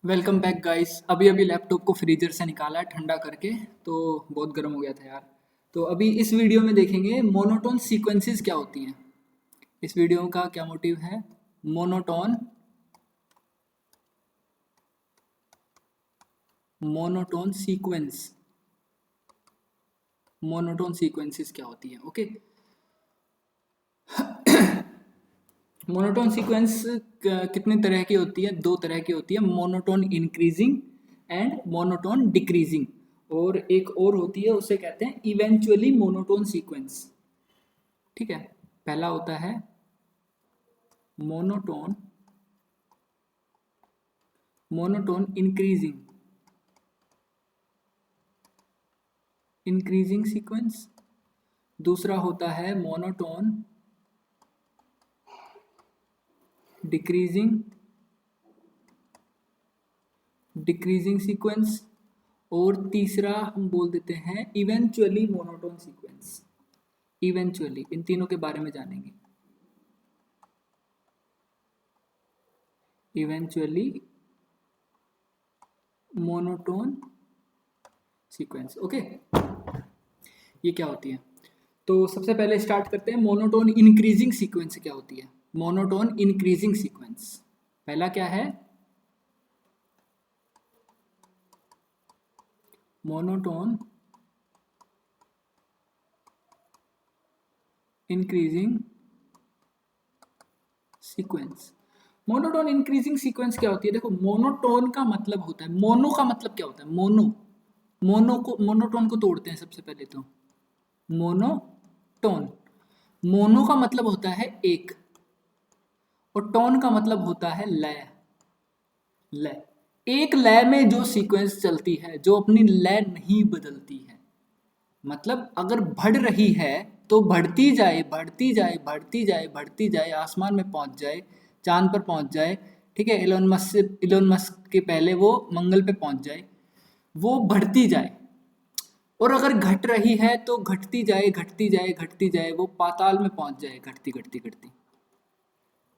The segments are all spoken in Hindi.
Welcome back guys. अभी अभी लैपटॉप को फ्रीजर से निकाला है ठंडा करके, तो बहुत गर्म हो गया था यार। तो अभी इस वीडियो में देखेंगे मोनोटोन सीक्वेंसेस क्या होती हैं। इस वीडियो का क्या मोटिव है? Monotone monotone sequence monotone sequences क्या होती है। ओके, मोनोटोन सीक्वेंस कितने तरह की होती है? दो तरह की होती है, monotone increasing and monotone decreasing. और एक और होती है, उसे कहते हैं इवेंचुअली मोनोटोन सीक्वेंस। ठीक है, पहला होता है मोनोटोन मोनोटोन इंक्रीजिंग सीक्वेंस। दूसरा होता है मोनोटोन डिक्रीजिंग डिक्रीजिंग सीक्वेंस। और तीसरा हम बोल देते हैं इवेंचुअली मोनोटोन सीक्वेंस। इवेंचुअली, इन तीनों के बारे में जानेंगे। Eventually monotone sequence. ओके, ये क्या होती है? तो सबसे पहले स्टार्ट करते हैं मोनोटोन इंक्रीजिंग सीक्वेंस क्या होती है। मोनोटोन इंक्रीजिंग सीक्वेंस पहला क्या है? Monotone increasing sequence. Monotone increasing sequence क्या होती है? देखो, मोनोटोन का मतलब होता है, मोनो का मतलब क्या होता है? मोनोटोन को तोड़ते हैं सबसे पहले तो। मोनोटोन, मोनो का मतलब होता है एक, और टोन का मतलब होता है लय। लय, एक लय में जो सीक्वेंस चलती है, जो अपनी लय नहीं बदलती है। मतलब अगर बढ़ रही है तो बढ़ती जाए, बढ़ती जाए, बढ़ती जाए, बढ़ती जाए, आसमान में पहुंच जाए, चांद पर पहुंच जाए। ठीक है, इलोन मस्क के पहले वो मंगल पे पहुंच जाए, वो बढ़ती जाए। और अगर घट रही है तो घटती जाए, घटती जाए, घटती जाए, वो पाताल में पहुंच जाए, घटती घटती घटती।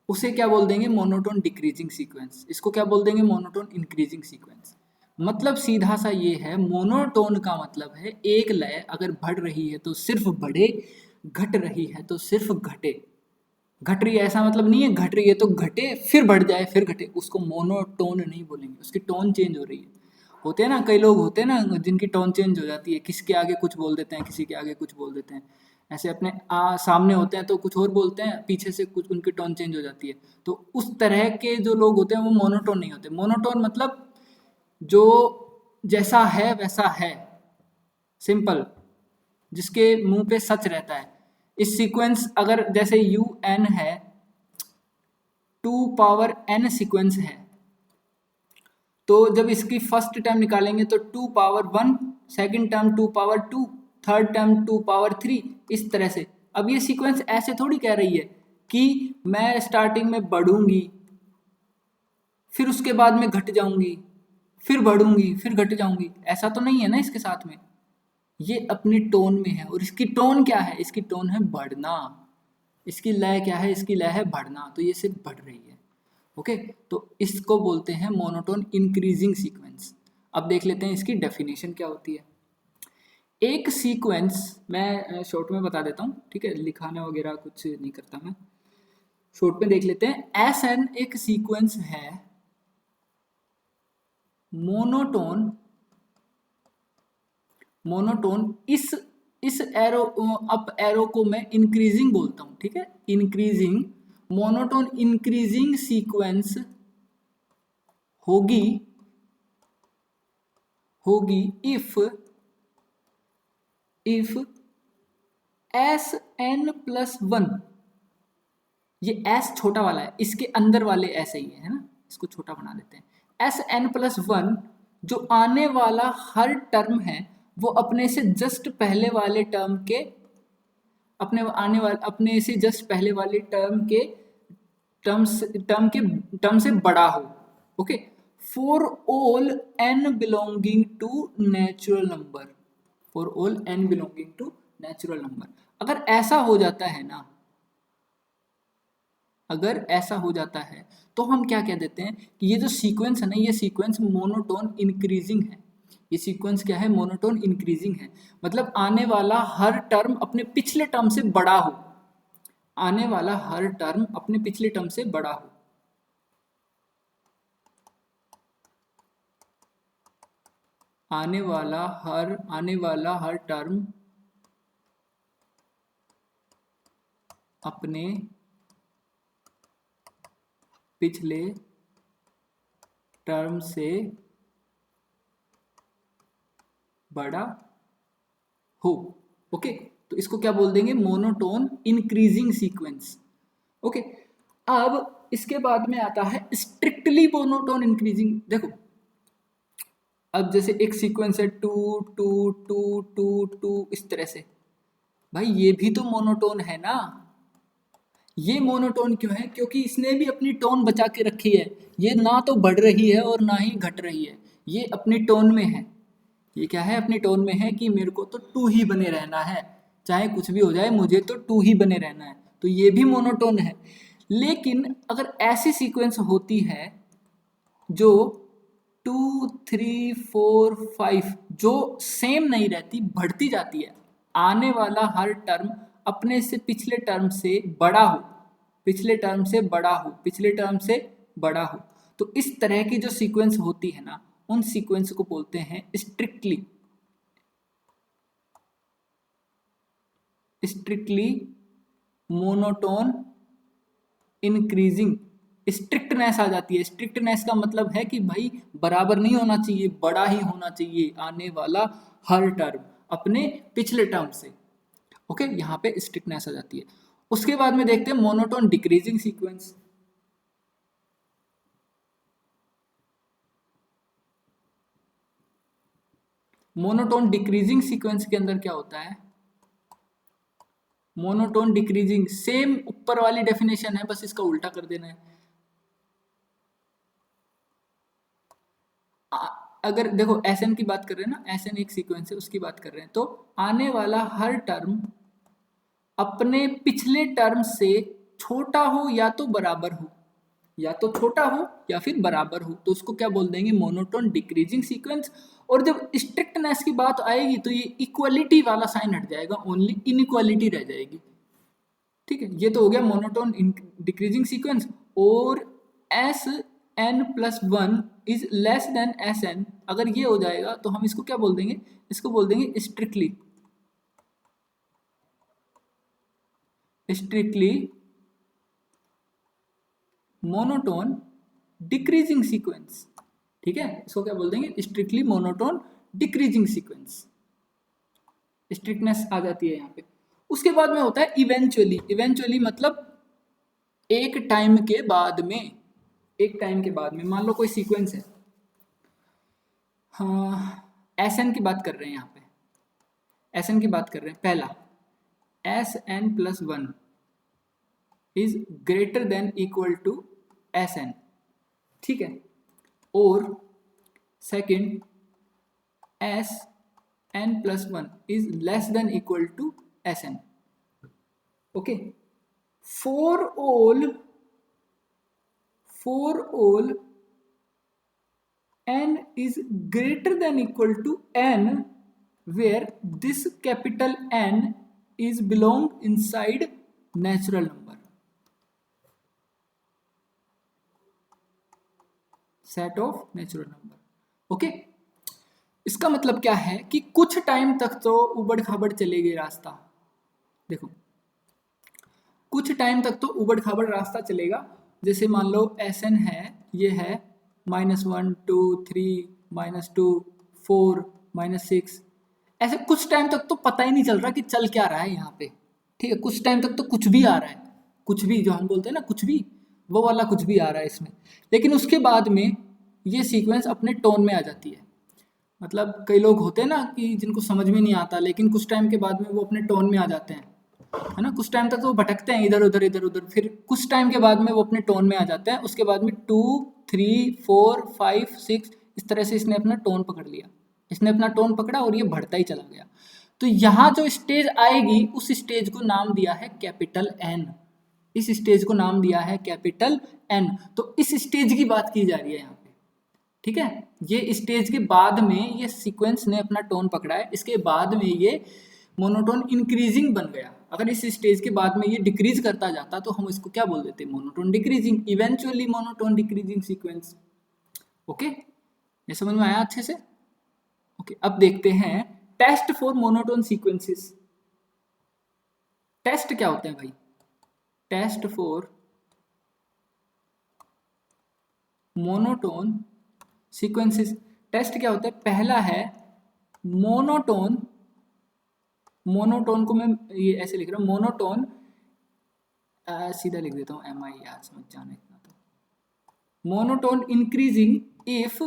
उसे क्या बोल देंगे? Monotone decreasing sequence. इसको क्या बोल देंगे? Monotone increasing sequence. मतलब सीधा सा ये है, मोनोटोन का मतलब है एक लय अगर बढ़ रही है तो सिर्फ बढ़े, घट रही है तो सिर्फ घटे। घट रही है ऐसा मतलब नहीं है घट रही है तो घटे फिर बढ़ जाए फिर घटे, उसको मोनोटोन नहीं बोलेंगे, उसकी टोन चेंज हो रही है। होते हैं ना, कई लोग होते हैं ना जिनकी टोन चेंज हो जाती है, किसके आगे कुछ बोल देते हैं, किसी के आगे कुछ बोल देते हैं। ऐसे अपने सामने होते हैं तो कुछ और बोलते हैं, पीछे से कुछ उनकी टोन चेंज हो जाती है। तो उस तरह के जो लोग होते हैं वो मोनोटोन नहीं होते। मोनोटोन मतलब जो जैसा है वैसा है, सिंपल, जिसके मुंह पे सच रहता है। इस सीक्वेंस अगर जैसे यू एन है, 2 पावर n सीक्वेंस है, तो जब इसकी फर्स्ट टर्म निकालेंगे तो 2 power 1, second term 2 power 2, third term 2 power 3, इस तरह से। अब ये सीक्वेंस ऐसे थोड़ी कह रही है कि मैं स्टार्टिंग में बढ़ूंगी, फिर उसके बाद में घट जाऊंगी, फिर बढ़ूंगी, फिर घट जाऊंगी, ऐसा तो नहीं है ना इसके साथ में। ये अपनी टोन में है, और इसकी टोन क्या है? इसकी टोन है बढ़ना। इसकी लय क्या है? इसकी लय है बढ़ना, तो ये सिर्फ बढ़ रही है। ओके, तो इसको बोलते हैं मोनोटोन इंक्रीजिंग सीक्वेंस। अब देख लेते हैं इसकी डेफिनेशन क्या होती है। एक सीक्वेंस, मैं शॉर्ट में बता देता हूँ, ठीक है, लिखाना वगैरह कुछ नहीं करता मैं, शॉर्ट में देख लेते हैं। एस एन एक सीक्वेंस है मोनोटोन। मोनोटोन, इस एरो, अप एरो को मैं इंक्रीजिंग बोलता हूँ, ठीक है, इंक्रीजिंग। मोनोटोन इंक्रीजिंग सीक्वेंस होगी होगी इफ एस एन प्लस 1, ये एस छोटा वाला है, इसके अंदर वाले ऐसे ही है ना, इसको छोटा बना देते हैं। एस एन प्लस 1, जो आने वाला हर टर्म है वो अपने से जस्ट पहले वाले टर्म के, अपने से जस्ट पहले वाले टर्म से बड़ा हो। Okay, for all n belonging to natural number. For all n belonging to natural number, अगर ऐसा हो जाता है ना, अगर ऐसा हो जाता है तो हम क्या कह देते हैं कि ये जो सीक्वेंस है ना, ये सीक्वेंस मोनोटोन इंक्रीजिंग है। ये सीक्वेंस क्या है? मोनोटोन इंक्रीजिंग है। मतलब आने वाला हर टर्म अपने पिछले टर्म से बड़ा हो, आने वाला हर टर्म अपने पिछले टर्म से बड़ा हो। आने वाला हर टर्म अपने पिछले टर्म से बड़ा हो। ओके, तो इसको क्या बोल देंगे? Monotone increasing sequence. ओके, अब इसके बाद में आता है स्ट्रिक्टली मोनोटोन इंक्रीजिंग। देखो, अब जैसे एक सीक्वेंस है 2 2 2 2 2 इस तरह से, भाई ये भी तो मोनोटोन है ना। ये मोनोटोन क्यों है? क्योंकि इसने भी अपनी टोन बचा के रखी है। ये ना तो बढ़ रही है और ना ही घट रही है, ये अपनी टोन में है। ये क्या है? अपनी टोन में है कि मेरे को तो 2 ही बने रहना है, चाहे कुछ भी हो जाए मुझे तो 2 ही बने रहना है। तो ये भी मोनोटोन है। लेकिन अगर ऐसी सीक्वेंस होती है जो 2 3 4 5 जो सेम नहीं रहती, बढ़ती जाती है, आने वाला हर टर्म अपने से पिछले टर्म से बड़ा हो, पिछले टर्म से बड़ा हो, पिछले टर्म से बड़ा हो, तो इस तरह की जो सीक्वेंस होती है ना, उन सीक्वेंस को बोलते हैं स्ट्रिक्टली मोनोटोन इंक्रीजिंग। स्ट्रिक्टनेस आ जाती है। स्ट्रिक्टनेस का मतलब है कि भाई बराबर नहीं होना चाहिए, बड़ा ही होना चाहिए आने वाला हर टर्म अपने पिछले टर्म से। ओके, यहाँ पे स्ट्रिक्टनेस आ जाती है। उसके बाद में देखते हैं monotone decreasing sequence. Monotone decreasing sequence के अंदर क्या होता है? मोनोटोन डिक्रीजिंग सेम ऊपर वाली डेफिनेशन है, बस इसका उल्टा कर देना है। अगर देखो Sn की बात कर रहे हैं ना, Sn एक सीक्वेंस है उसकी बात कर रहे हैं, तो आने वाला हर टर्म अपने पिछले टर्म से छोटा हो या तो बराबर हो, या तो छोटा हो या फिर बराबर हो, तो उसको क्या बोल देंगे? Monotone decreasing sequence. और जब स्ट्रिक्टनेस की बात आएगी तो ये इक्वलिटी वाला साइन हट जाएगा, ओनली इनइक्वालिटी रह जाएगी। ठीक है, ये तो हो गया मोनोटोन डिक्रीजिंग सीक्वेंस। और S n plus one is less than S n, अगर ये हो जाएगा तो हम इसको क्या बोल देंगे? इसको बोल देंगे स्ट्रिक्टली मोनोटोन डिक्रीजिंग सीक्वेंस। ठीक है, इसको क्या बोल देंगे? Strictly monotone decreasing sequence. Strictness आ जाती है यहाँ पे। उसके बाद में होता है इवेंचुअली। इवेंचुअली मतलब एक टाइम के बाद में, एक टाइम के बाद में मान लो कोई सीक्वेंस है, हाँ एस एन की बात कर रहे हैं यहाँ पे, एस एन की बात कर रहे हैं। पहला S n plus one is greater than equal to S n, ठीक है। और second S n plus one is less than equal to S n. Okay, for all n is greater than equal to n where this capital N is belong inside natural number, set of natural number। Okay, इसका मतलब क्या है कि कुछ टाइम तक तो उबड़ खाबड़ चलेगी रास्ता। देखो, कुछ टाइम तक तो उबड़ खाबड़ रास्ता चलेगा। जैसे मान लो Sn है, ये है -1 2 3 -2 4 -6, ऐसे कुछ टाइम तक तो पता ही नहीं चल रहा कि चल क्या रहा है यहाँ पे। ठीक है, कुछ टाइम तक तो कुछ भी आ रहा है, कुछ भी जो हम बोलते हैं ना, कुछ भी, वो वाला कुछ भी आ रहा है इसमें। लेकिन उसके बाद में ये सीक्वेंस अपने टोन में आ जाती है। मतलब कई लोग होते हैं ना कि जिनको समझ में नहीं आता, लेकिन कुछ टाइम के बाद में वो अपने टोन में आ जाते हैं, है ना। कुछ टाइम तक तो वो भटकते हैं इधर उधर इधर उधर, फिर कुछ टाइम के बाद में वो अपने टोन में आ जाते हैं। उसके बाद में 2 3 4 5 6 इस तरह से इसने अपना टोन पकड़ लिया, इसने अपना टोन पकड़ा और ये बढ़ता ही चला गया। तो यहाँ जो स्टेज आएगी उस स्टेज को नाम दिया है कैपिटल एन। इस स्टेज को नाम दिया है कैपिटल एन। तो इस स्टेज की बात की जा रही है यहाँ पे, ठीक है। ये स्टेज के बाद में ये सीक्वेंस ने अपना टोन पकड़ा है, इसके बाद में ये मोनोटोन इंक्रीजिंग बन गया। अगर इस स्टेज के बाद में ये डिक्रीज करता जाता तो हम इसको क्या बोल देते, monotone decreasing, eventually monotone decreasing sequence. Okay, ये समझ में आया अच्छे से? ओके, अब देखते हैं test for monotone sequences. Test क्या होते हैं भाई? Test for monotone sequences, test क्या होता है? पहला है मोनोटोन, मोनोटोन को मैं ये ऐसे लिख रहा हूँ, मोनोटोन सीधा लिख देता हूँ MI, यार समझ जाना इतना तो। Monotone increasing if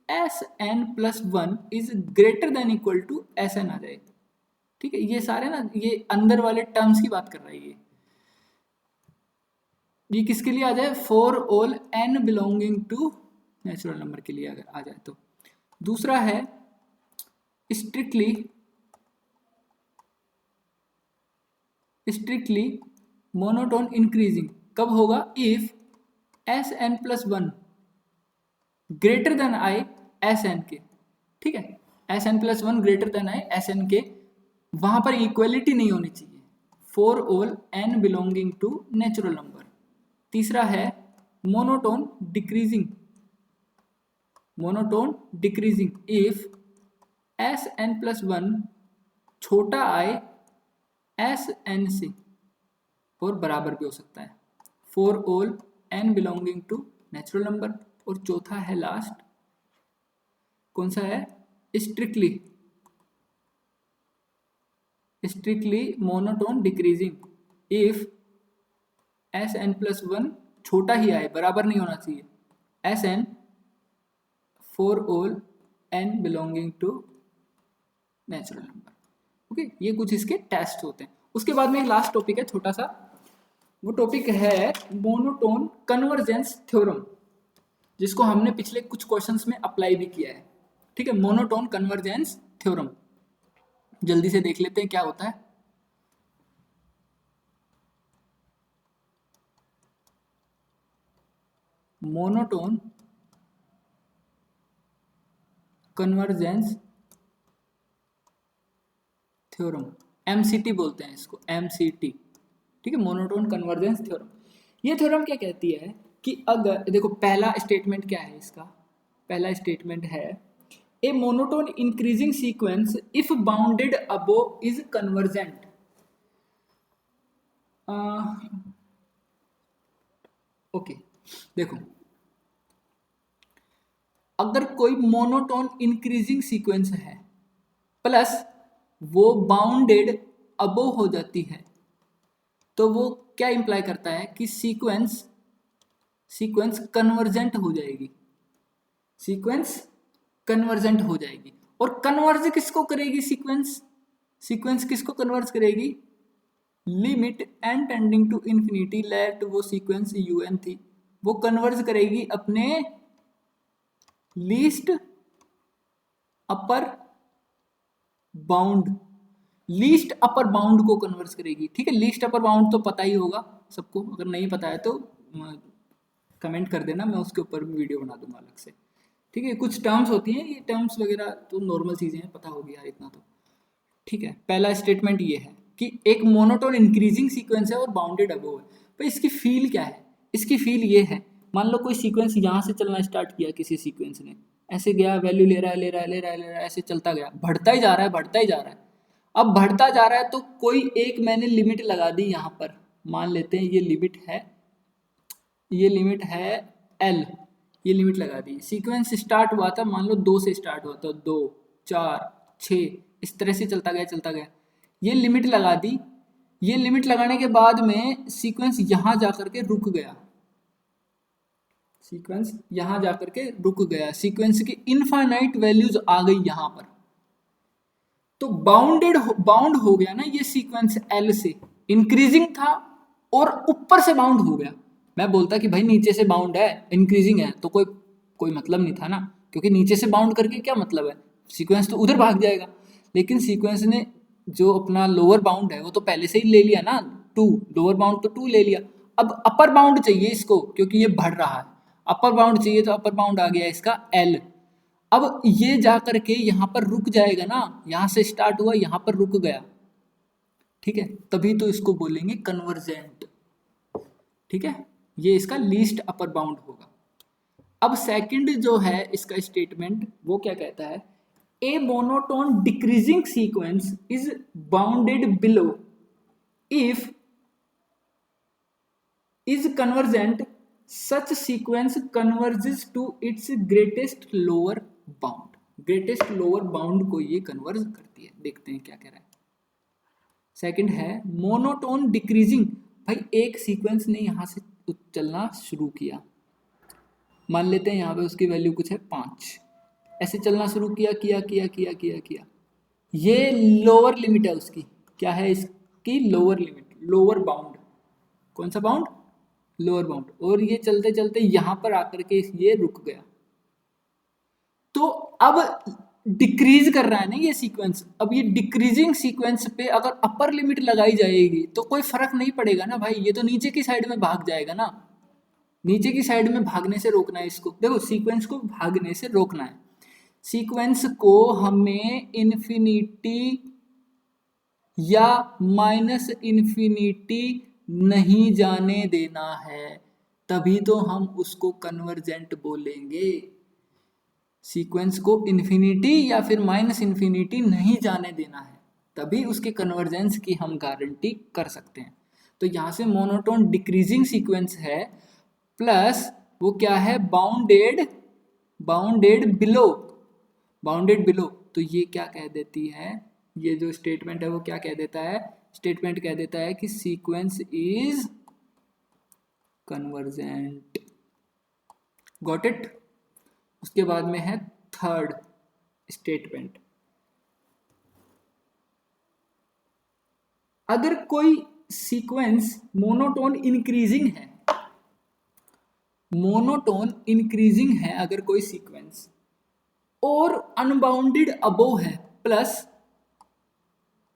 Sn+1 is greater than equal to Sn आ जाए, ठीक है। ये सारे ना, ये अंदर वाले टर्म्स की बात कर रहा है ये किसके लिए आ जाए? For all n belonging to natural number के लिए अगर आ जाए तो। दूसरा है स्ट्रिक्टली मोनोटोन इंक्रीजिंग, कब होगा? If Sn+1 greater than I Sn के, ठीक है। Sn+1 greater than I Sn के, वहां पर इक्वलिटी नहीं होनी चाहिए। For all n belonging to natural number. तीसरा है monotone decreasing, monotone decreasing if Sn+1 छोटा I Sn से, और बराबर भी हो सकता है, for all n belonging to natural number. और चौथा है लास्ट, कौन सा है? Strictly monotone decreasing if Sn+1 छोटा ही आए, बराबर नहीं होना चाहिए, Sn for all n belonging to natural number. Okay, ये कुछ इसके टेस्ट होते हैं। उसके बाद में एक लास्ट टॉपिक है छोटा सा, वो टॉपिक है मोनोटोन कन्वर्जेंस थ्योरम, जिसको हमने पिछले कुछ क्वेश्चंस में अप्लाई भी किया है, ठीक है। मोनोटोन कन्वर्जेंस थ्योरम जल्दी से देख लेते हैं क्या होता है। मोनोटोन कन्वर्जेंस थ्योरम, MCT बोलते हैं इसको, MCT, ठीक है, मोनोटोन कन्वर्जेंस थ्योरम। ये थ्योरम क्या कहती है कि अगर देखो, पहला स्टेटमेंट क्या है इसका? पहला स्टेटमेंट है a monotone increasing sequence if bounded above is convergent. Okay, देखो, अगर कोई मोनोटोन इंक्रीजिंग सीक्वेंस है प्लस वो बाउंडेड अबोव हो जाती है, तो वो क्या इंप्लाई करता है कि सीक्वेंस कन्वर्जेंट हो जाएगी, सीक्वेंस कन्वर्जेंट हो जाएगी। और कन्वर्ज किसको करेगी? सीक्वेंस किसको कन्वर्ज करेगी? Limit n tending to infinity, let वो सीक्वेंस un थी, वो कन्वर्ज करेगी अपने least upper bound, least upper bound को कन्वर्ज करेगी, ठीक है। लीस्ट अपर बाउंड तो पता ही होगा सबको, अगर नहीं पता है तो कमेंट कर देना, मैं उसके ऊपर भी वीडियो बना दूंगा अलग से, ठीक है। कुछ टर्म्स होती हैं, ये टर्म्स वगैरह तो नॉर्मल चीज़ें हैं, पता होगी यार इतना तो, ठीक है। पहला स्टेटमेंट ये है कि एक मोनोटोन इंक्रीजिंग सीक्वेंस है और बाउंडेड अबोव है। पर इसकी फील क्या है? इसकी फील ये है, मान लो कोई सीक्वेंस यहाँ से चलना स्टार्ट किया, किसी सीक्वेंस ने ऐसे गया, वैल्यू ले रहा है, ऐसे चलता गया, बढ़ता ही जा रहा है। अब बढ़ता जा रहा है तो कोई एक मैंने लिमिट लगा दी यहाँ पर, मान लेते हैं ये लिमिट है L, ये लिमिट लगा दी। सीक्वेंस स्टार्ट हुआ था, मान लो 2 से स्टार्ट हुआ था, 2 4 6, इस तरह से चलता गया, ये लिमिट लगा दी। ये लिमिट लगाने के बाद में सीक्वेंस यहाँ जाकर के रुक गया, सीक्वेंस की इनफाइनाइट वैल्यूज आ गई यहाँ पर, तो बाउंड हो गया ना ये सीक्वेंस L से, इंक्रीजिंग था और ऊपर से बाउंड हो गया। मैं बोलता कि भाई नीचे से बाउंड है, इंक्रीजिंग है, तो कोई मतलब नहीं था ना, क्योंकि नीचे से बाउंड करके क्या मतलब है, सीक्वेंस तो उधर भाग जाएगा। लेकिन सीक्वेंस ने जो अपना लोअर बाउंड है वो तो पहले से ही ले लिया ना, 2, लोअर बाउंड तो 2 ले लिया। अब अपर बाउंड चाहिए इसको, क्योंकि ये बढ़ रहा है, अपर बाउंड चाहिए, तो अपर बाउंड आ गया इसका L। अब ये जा करके यहाँ पर रुक जाएगा ना, यहाँ से स्टार्ट हुआ यहाँ पर रुक गया, ठीक है, तभी तो इसको बोलेंगे कन्वर्जेंट, ठीक है, ये इसका लीस्ट अपर बाउंड होगा। अब सेकंड जो है इसका स्टेटमेंट वो क्या कहता है, a monotone decreasing sequence is bounded below if is convergent, such sequence converges to its greatest lower bound। Greatest lower bound को ये कन्वर्ज करती है। देखते हैं क्या कह रहा है। सेकंड है मोनोटोन डिक्रीजिंग। भाई एक सीक्वेंस ने यहाँ से चलना शुरू किया, मान लेते हैं यहाँ पे उसकी वैल्यू कुछ है 5, ऐसे चलना शुरू किया किया किया किया किया किया, ये लोअर लिमिट है उसकी, क्या है इसकी लोअर लिमिट, लोअर बाउंड, कौन सा बाउंड, लोअर बाउंड। और ये चलते चलते यहाँ पर आकर के ये रुक गया, तो अब डिक्रीज कर रहा है ना ये सीक्वेंस। अब ये डिक्रीजिंग सीक्वेंस पे अगर अपर लिमिट लगाई जाएगी तो कोई फर्क नहीं पड़ेगा ना भाई, ये तो नीचे की साइड में भाग जाएगा ना, नीचे की साइड में भागने से रोकना है इसको। देखो सीक्वेंस को भागने से रोकना है, सीक्वेंस को हमें इन्फिनिटी या माइनस इन्फिनिटी नहीं जाने देना है, तभी तो हम उसको कन्वर्जेंट बोलेंगे। सीक्वेंस को इन्फिनिटी या फिर माइनस इन्फिनिटी नहीं जाने देना है, तभी उसके कन्वर्जेंस की हम गारंटी कर सकते हैं। तो यहाँ से मोनोटोन डिक्रीजिंग सीक्वेंस है, प्लस वो क्या है, bounded, bounded below, bounded below. तो ये क्या कह देती है, ये जो स्टेटमेंट है वो क्या कह देता है, स्टेटमेंट कह देता है कि sequence is convergent. Got it. उसके बाद में है थर्ड स्टेटमेंट, अगर कोई सीक्वेंस मोनोटोन इंक्रीजिंग है, मोनोटोन इंक्रीजिंग है अगर कोई सीक्वेंस, और अनबाउंडेड अबोव है, प्लस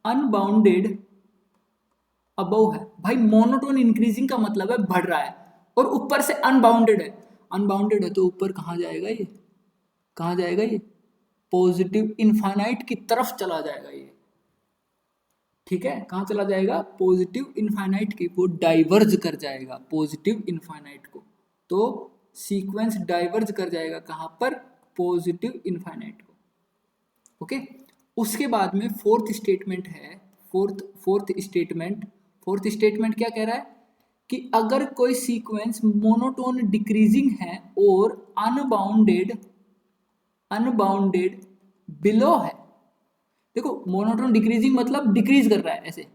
अनबाउंडेड अबोव है। भाई मोनोटोन इंक्रीजिंग का मतलब है बढ़ रहा है, और ऊपर से अनबाउंडेड है, अनबाउंडेड है तो ऊपर कहाँ जाएगा ये, कहाँ जाएगा ये, पॉजिटिव इनफाइनाइट की तरफ चला जाएगा ये, ठीक है, कहाँ चला जाएगा, पॉजिटिव इनफाइनाइट की, वो डाइवर्ज कर जाएगा पॉजिटिव इनफाइनाइट को। तो सीक्वेंस डाइवर्ज कर जाएगा कहाँ पर, पॉजिटिव इनफाइनाइट को। ओके, उसके बाद में फोर्थ स्टेटमेंट है, फोर्थ स्टेटमेंट क्या कह रहा है कि अगर कोई सीक्वेंस मोनोटोन डिक्रीजिंग है और अनबाउंडेड बिलो है। देखो मोनोटोन डिक्रीजिंग मतलब डिक्रीज कर रहा है, ऐसे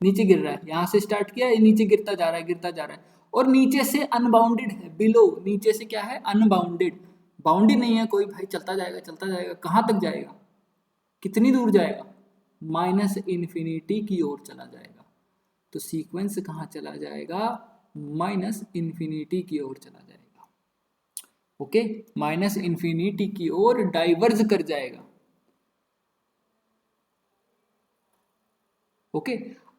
नीचे गिर रहा है, यहां से स्टार्ट किया है नीचे गिरता जा रहा है, गिरता जा रहा है, और नीचे से अनबाउंडेड है, बिलो नीचे से क्या है, अनबाउंडेड, बाउंडी नहीं है कोई, भाई चलता जाएगा, कहां तक जाएगा, कितनी दूर जाएगा, माइनस इन्फिनिटी की ओर चला जाएगा। तो सीक्वेंस कहाँ चला जाएगा, माइनस इन्फिनिटी की ओर चला जाएगा। ओके, माइनस इन्फिनिटी की ओर डाइवर्ज कर जाएगा। ओके,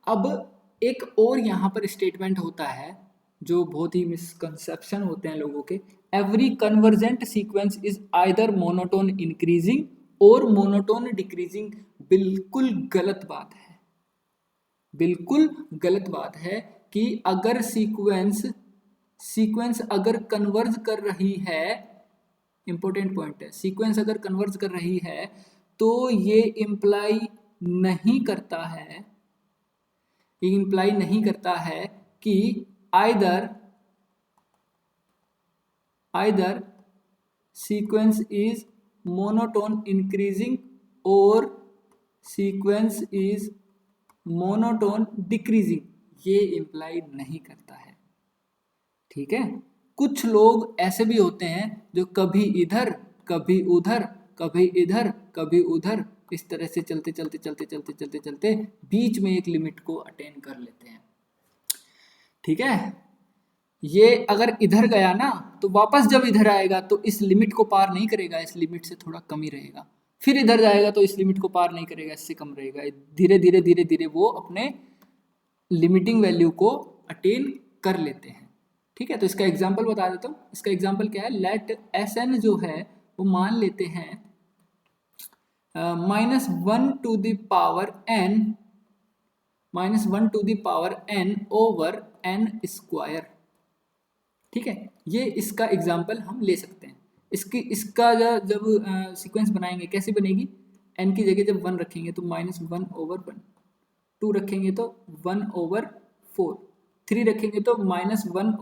अब एक और यहाँ पर स्टेटमेंट होता है जो बहुत ही मिसकंसेप्शन होते हैं लोगों के, every convergent sequence is either monotone increasing और मोनोटोन डिक्रीजिंग। बिल्कुल गलत बात है, बिल्कुल गलत बात है कि अगर सीक्वेंस अगर कन्वर्ज कर रही है, इंपॉर्टेंट पॉइंट है, सीक्वेंस अगर कन्वर्ज कर रही है तो ये इंप्लाई नहीं करता है कि either sequence is monotone increasing और सीक्वेंस इज मोनोटोन डिक्रीजिंग, ये इंप्लाई नहीं करता है, ठीक है। कुछ लोग ऐसे भी होते हैं जो कभी इधर कभी उधर, कभी इधर कभी उधर, इस तरह से चलते बीच में एक लिमिट को अटेन कर लेते हैं, ठीक है। ये अगर इधर गया ना तो वापस जब इधर आएगा तो इस लिमिट को पार नहीं करेगा, इस लिमिट से थोड़ा कम ही रहेगा। फिर इधर जाएगा तो इस लिमिट को पार नहीं करेगा, इससे कम रहेगा। धीरे धीरे धीरे धीरे वो अपने लिमिटिंग वैल्यू को अटेन कर लेते हैं। ठीक है, तो इसका एग्जाम्पल बता देता हूँ। इसका एग्जाम्पल क्या है, लेट एस एन जो है वो मान लेते हैं -1 to the power n over n square. ठीक है, ये इसका एग्जाम्पल हम ले सकते हैं। इसका जब सीक्वेंस बनाएंगे कैसे बनेगी, n की जगह जब 1 रखेंगे तो -1 ओवर 1, 2 रखेंगे तो 1 ओवर 4, 3 रखेंगे तो -1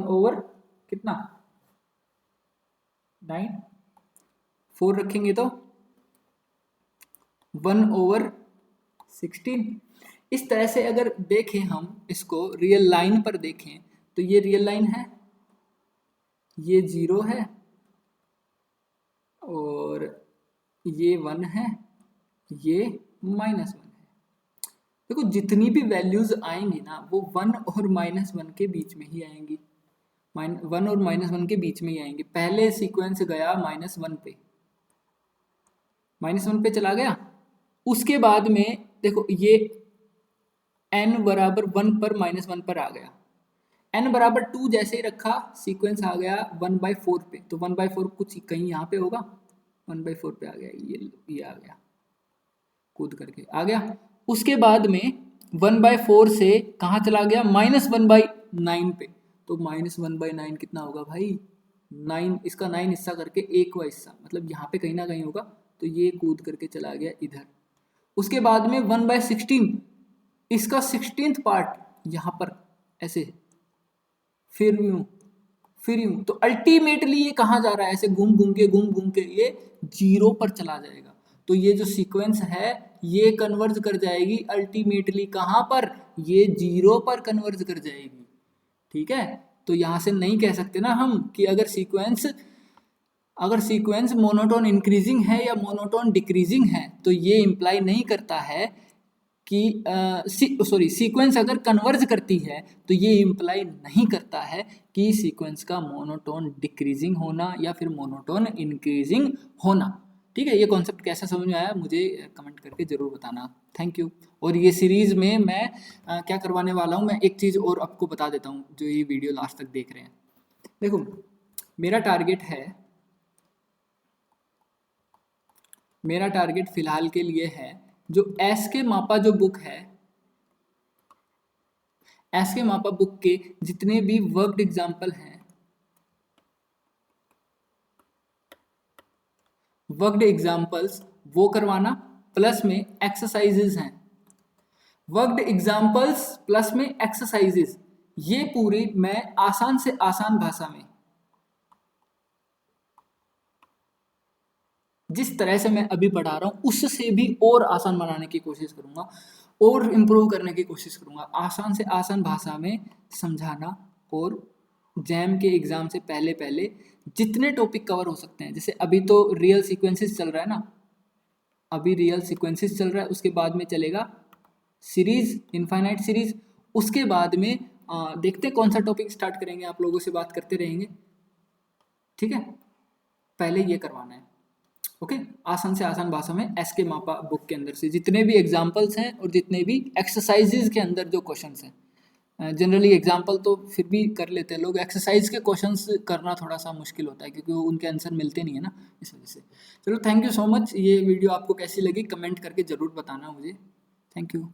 ओवर कितना 9, 4 रखेंगे तो 1 ओवर 16। इस तरह से अगर देखें हम इसको रियल लाइन पर देखें तो ये रियल लाइन है, ये 0 है और ये 1 है, ये -1 है। देखो जितनी भी वैल्यूज आएंगी ना वो 1 और -1 के बीच में ही आएंगी, 1 और -1 के बीच में ही आएंगी। पहले सीक्वेंस गया -1 पे, -1 पे चला गया, उसके बाद में देखो ये n बराबर 1 पर -1 पर आ गया, n बराबर 2 जैसे ही रखा सीक्वेंस आ गया 1/4 पे, तो 1/4 कुछ कहीं यहाँ पे होगा, 1/4 पे आ गया, ये आ गया, कूद करके आ गया। उसके बाद में 1/4 से कहाँ चला गया, -1/9 पे, तो -1/9 कितना होगा भाई 9, इसका 9 हिस्सा करके 1वां हिस्सा, मतलब यहाँ पे कहीं ना कहीं होगा, तो ये कूद करके चला गया इधर। उसके बाद में 1/16, इसका 16th पार्ट यहाँ पर ऐसे, फिर यूं, तो अल्टीमेटली ये कहाँ जा रहा है, ऐसे घूम घूम के ये 0 पर चला जाएगा। तो ये जो सीक्वेंस है ये कन्वर्ज कर जाएगी अल्टीमेटली कहाँ पर, ये 0 पर कन्वर्ज कर जाएगी। ठीक है, तो यहाँ से नहीं कह सकते ना हम कि अगर सीक्वेंस मोनोटोन इंक्रीजिंग है या मोनोटोन डिक्रीजिंग है, तो ये इंप्लाई नहीं करता है कि सीक्वेंस अगर कन्वर्ज करती है तो ये इंप्लाई नहीं करता है कि सीक्वेंस का मोनोटोन डिक्रीजिंग होना या फिर मोनोटोन इंक्रीजिंग होना। ठीक है, ये कॉन्सेप्ट कैसा समझ में आया मुझे कमेंट करके ज़रूर बताना। Thank you. और ये सीरीज़ में मैं क्या करवाने वाला हूँ, मैं एक चीज़ और आपको बता देता हूँ जो ये वीडियो लास्ट तक देख रहे हैं। देखो मेरा टारगेट फिलहाल के लिए है जो एस के मापा जो बुक है, एस के मापा बुक के जितने भी वर्कड एग्जाम्पल हैं, वर्कड एग्जाम्पल्स वो करवाना, प्लस में एक्सरसाइजेज हैं, वर्कड एग्जाम्पल्स प्लस में एक्सरसाइजेज, ये पूरी मैं आसान से आसान भाषा में जिस तरह से मैं अभी पढ़ा रहा हूँ उससे भी और आसान बनाने की कोशिश करूँगा और इम्प्रूव करने की कोशिश करूँगा, आसान से आसान भाषा में समझाना। और जैम के एग्ज़ाम से पहले पहले जितने टॉपिक कवर हो सकते हैं, जैसे अभी तो रियल सीक्वेंसेस चल रहा है ना, अभी रियल सीक्वेंसेस चल रहा है, उसके बाद में चलेगा सीरीज़, इनफाइनाइट सीरीज़, उसके बाद में देखते हैं कौन सा टॉपिक स्टार्ट करेंगे, आप लोगों से बात करते रहेंगे। ठीक है, पहले ये करवाना है। ओके, आसान से आसान भाषा में एस के मापा बुक के अंदर से जितने भी एग्जाम्पल्स हैं और जितने भी एक्सरसाइजेज के अंदर जो क्वेश्चंस हैं, जनरली एग्जाम्पल तो फिर भी कर लेते हैं लोग, एक्सरसाइज के क्वेश्चंस करना थोड़ा सा मुश्किल होता है क्योंकि उनके आंसर मिलते नहीं है ना, इस वजह से। चलो थैंक यू सो मच। ये वीडियो आपको कैसी लगी कमेंट करके ज़रूर बताना मुझे। Thank you.